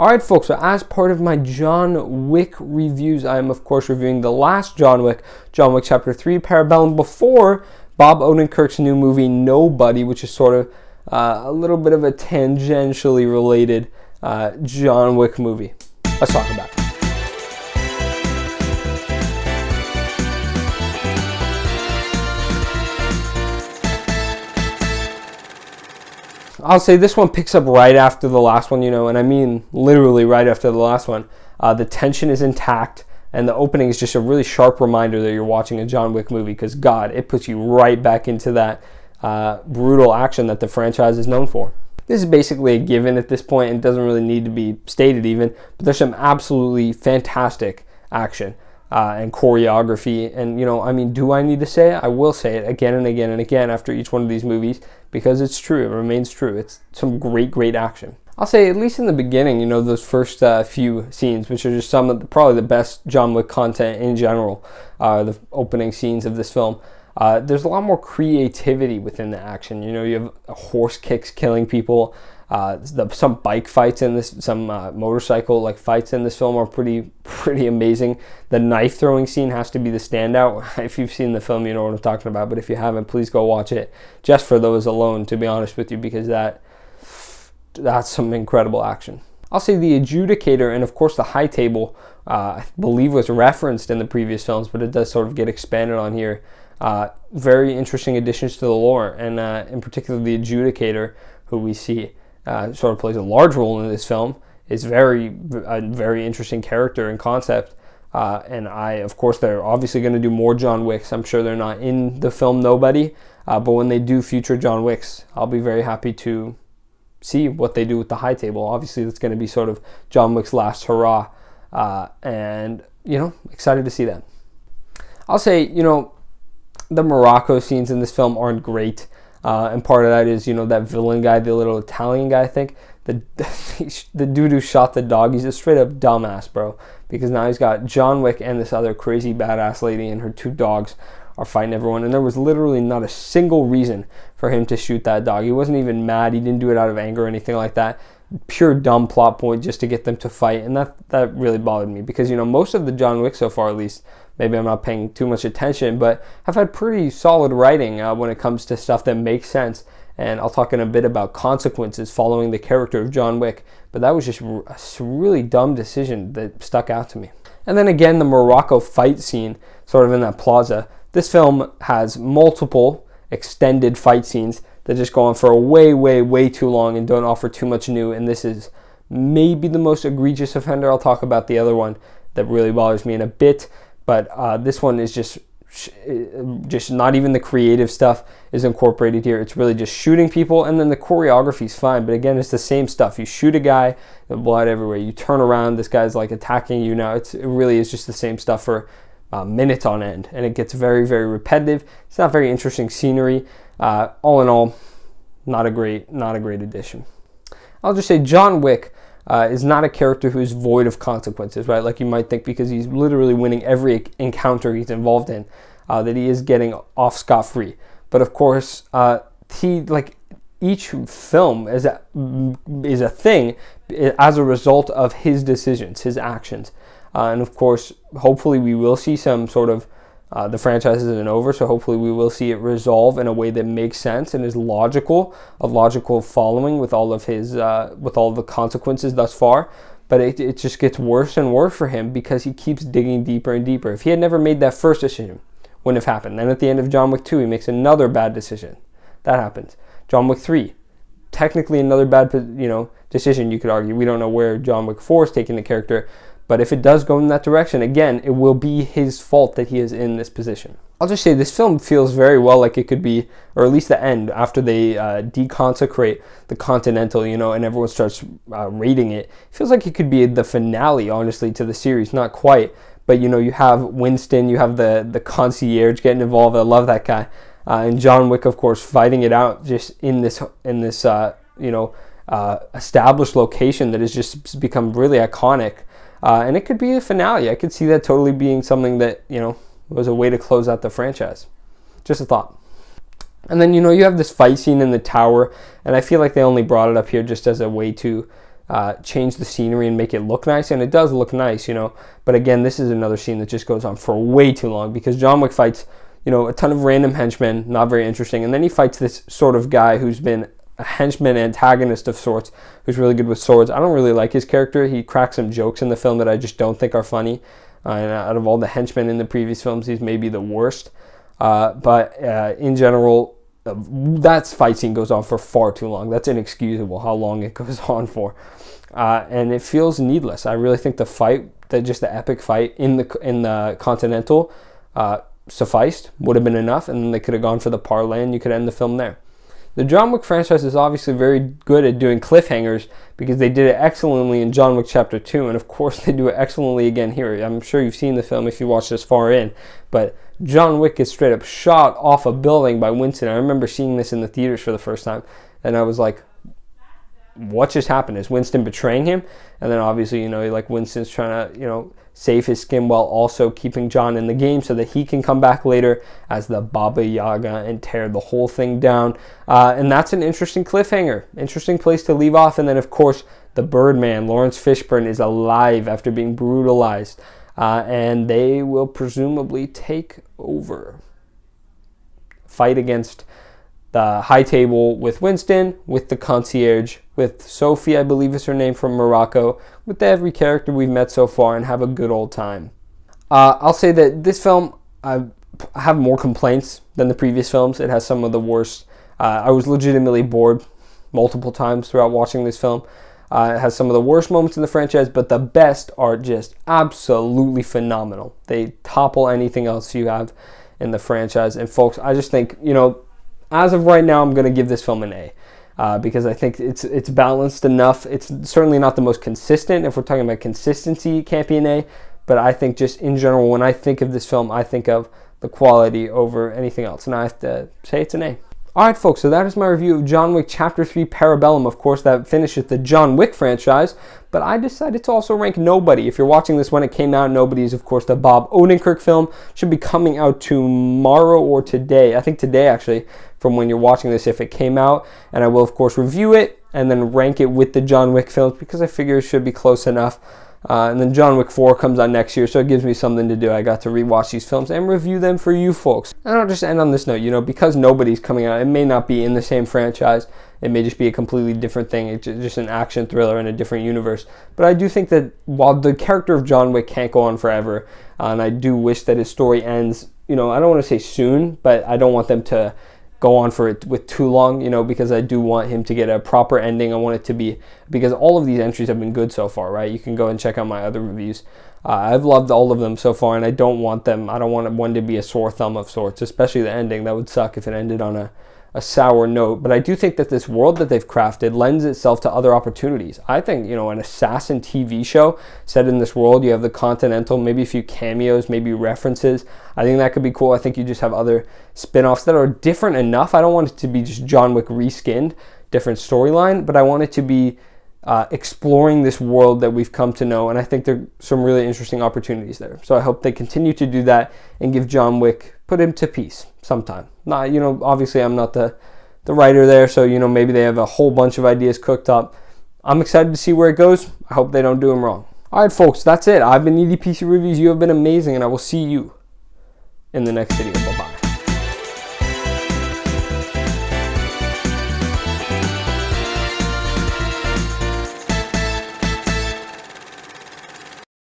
Alright folks, so as part of my John Wick reviews, I am of course reviewing the last John Wick Chapter 3, Parabellum, before Bob Odenkirk's new movie, Nobody, which is sort of a little bit of a tangentially related John Wick movie. Let's talk about it. I'll say this one picks up right after the last one, and I mean literally right after the last one. The tension is intact, and the opening is just a really sharp reminder that you're watching a John Wick movie, because God, it puts you right back into that brutal action that the franchise is known for. This is basically a given at this point, and it doesn't really need to be stated even, but there's some absolutely fantastic action and choreography, and do I need to say it? I will say it again and again and again after each one of these movies, because it's true, it remains true. It's some great action. I'll say, at least in the beginning, those first few scenes, which are just some of probably the best John Wick content in general, the opening scenes of this film. There's a lot more creativity within the action. You have horse kicks killing people. Some bike fights in this, some motorcycle fights in this film are pretty amazing. The knife throwing scene has to be the standout. If you've seen the film, you know what I'm talking about. But if you haven't, please go watch it just for those alone, to be honest with you, because that's some incredible action. I'll say the adjudicator and of course the high table, I believe was referenced in the previous films, but it does sort of get expanded on here. Very interesting additions to the lore, and in particular the adjudicator, who we see sort of plays a large role in this film, is a very interesting character and concept. And of course, they're obviously going to do more John Wicks. I'm sure they're not in the film Nobody, but when they do future John Wicks, I'll be very happy to see what they do with the high table. Obviously, that's going to be sort of John Wick's last hurrah, and excited to see that. I'll say, the Morocco scenes in this film aren't great. And part of that is, that villain guy, the little Italian guy, I think, the dude who shot the dog, he's a straight up dumbass, bro. Because now he's got John Wick and this other crazy badass lady and her two dogs are fighting everyone. And there was literally not a single reason for him to shoot that dog. He wasn't even mad. He didn't do it out of anger or anything like that. Pure dumb plot point just to get them to fight. And that really bothered me, because, most of the John Wick so far, at least, maybe I'm not paying too much attention, but have had pretty solid writing when it comes to stuff that makes sense. And I'll talk in a bit about consequences following the character of John Wick, but that was just a really dumb decision that stuck out to me. And then again, the Morocco fight scene, sort of in that plaza. This film has multiple extended fight scenes that just go on for a way too long and don't offer too much new, and this is maybe the most egregious offender. I'll talk about the other one that really bothers me in a bit. But this one is just not even the creative stuff is incorporated here. It's really just shooting people, and then the choreography is fine. But again, it's the same stuff. You shoot a guy, the blood everywhere. You turn around, this guy's attacking you now. It really is just the same stuff for minutes on end, and it gets very repetitive. It's not very interesting scenery. All in all, not a great addition. I'll just say John Wick is not a character who's void of consequences, right? Like you might think, because he's literally winning every encounter he's involved in, that he is getting off scot-free. But of course, each film is a thing as a result of his decisions, his actions. And of course, hopefully we will see some sort of, the franchise isn't over, so hopefully we will see it resolve in a way that makes sense and is logical, a logical following with all of his, with all the consequences thus far. But it just gets worse and worse for him, because he keeps digging deeper and deeper. If he had never made that first decision, wouldn't have happened. Then at the end of John Wick 2, he makes another bad decision. That happens. John Wick 3, technically another bad, decision, you could argue. We don't know where John Wick 4 is taking the character. But if it does go in that direction, again, it will be his fault that he is in this position. I'll just say this film feels very well like it could be, or at least the end, after they deconsecrate the Continental, and everyone starts rating it. It feels like it could be the finale, honestly, to the series. Not quite, but you have Winston, you have the concierge getting involved. I love that guy. And John Wick, of course, fighting it out just in this established location that has just become really iconic. And it could be a finale. I could see that totally being something that, was a way to close out the franchise. Just a thought. And then, you have this fight scene in the tower, and I feel like they only brought it up here just as a way to change the scenery and make it look nice, and it does look nice, you know. But again, this is another scene that just goes on for way too long, because John Wick fights, you know, a ton of random henchmen, not very interesting, and then he fights this sort of guy who's been a henchman antagonist of sorts, who's really good with swords. I don't really like his character. He cracks some jokes in the film that I just don't think are funny. And out of all the henchmen in the previous films, he's maybe the worst. But in general, that fight scene goes on for far too long. That's inexcusable how long it goes on for. And it feels needless. I really think the fight, just the epic fight in the Continental sufficed, would have been enough, and then they could have gone for the parlay and you could end the film there. The John Wick franchise is obviously very good at doing cliffhangers, because they did it excellently in John Wick Chapter 2, and of course they do it excellently again here. I'm sure you've seen the film if you watched this far in, but John Wick is straight up shot off a building by Winston. I remember seeing this in the theaters for the first time, and I was like, what just happened? Is Winston betraying him? And then obviously, you know, like Winston's trying to, you know, save his skin while also keeping John in the game so that he can come back later as the Baba Yaga and tear the whole thing down. And that's an interesting cliffhanger, interesting place to leave off. And then, of course, the Birdman, Lawrence Fishburne, is alive after being brutalized. And they will presumably take over. Fight against the high table with Winston, with the concierge, with Sophie, I believe is her name, from Morocco, with every character we've met so far, and have a good old time. I'll say that this film, I have more complaints than the previous films. It has some of the worst. I was legitimately bored multiple times throughout watching this film. It has some of the worst moments in the franchise, but the best are just absolutely phenomenal. They topple anything else you have in the franchise. And folks, I just think, you know, as of right now, I'm going to give this film an A, because I think it's balanced enough. It's certainly not the most consistent. If we're talking about consistency, it can't be an A. But I think just in general, when I think of this film, I think of the quality over anything else. And I have to say it's an A. Alright folks, so that is my review of John Wick Chapter 3 Parabellum. Of course, that finishes the John Wick franchise, but I decided to also rank Nobody. If you're watching this when it came out, Nobody is, of course, the Bob Odenkirk film. Should be coming out tomorrow or today. I think today, actually, from when you're watching this, if it came out. And I will, of course, review it and then rank it with the John Wick films, because I figure it should be close enough. And then John Wick 4 comes out next year, so it gives me something to do. I got to rewatch these films and review them for you folks. And I'll just end on this note, you know, because Nobody's coming out, it may not be in the same franchise. It may just be a completely different thing. It's just an action thriller in a different universe. But I do think that while the character of John Wick can't go on forever, and I do wish that his story ends, you know, I don't want to say soon, but I don't want them to go on for it with too long, you know, because I do want him to get a proper ending. I want it to be, because all of these entries have been good so far, right? You can go and check out my other reviews. I've loved all of them so far, and I don't want one to be a sore thumb of sorts, especially the ending. That would suck if it ended on a sour note. But I do think that this world that they've crafted lends itself to other opportunities. I think, you know, an assassin TV show set in this world, you have the Continental, maybe a few cameos, maybe references. I think that could be cool. I think you just have other spin-offs that are different enough. I don't want it to be just John Wick reskinned, different storyline, but I want it to be exploring this world that we've come to know, and I think there are some really interesting opportunities there. So I hope they continue to do that and give John Wick, put him to peace sometime. Not, you know, obviously I'm not the writer there, so, you know, maybe they have a whole bunch of ideas cooked up. I'm excited to see where it goes. I hope they don't do him wrong. All right, folks, that's it. I've been EDPC Reviews. You have been amazing, and I will see you in the next video.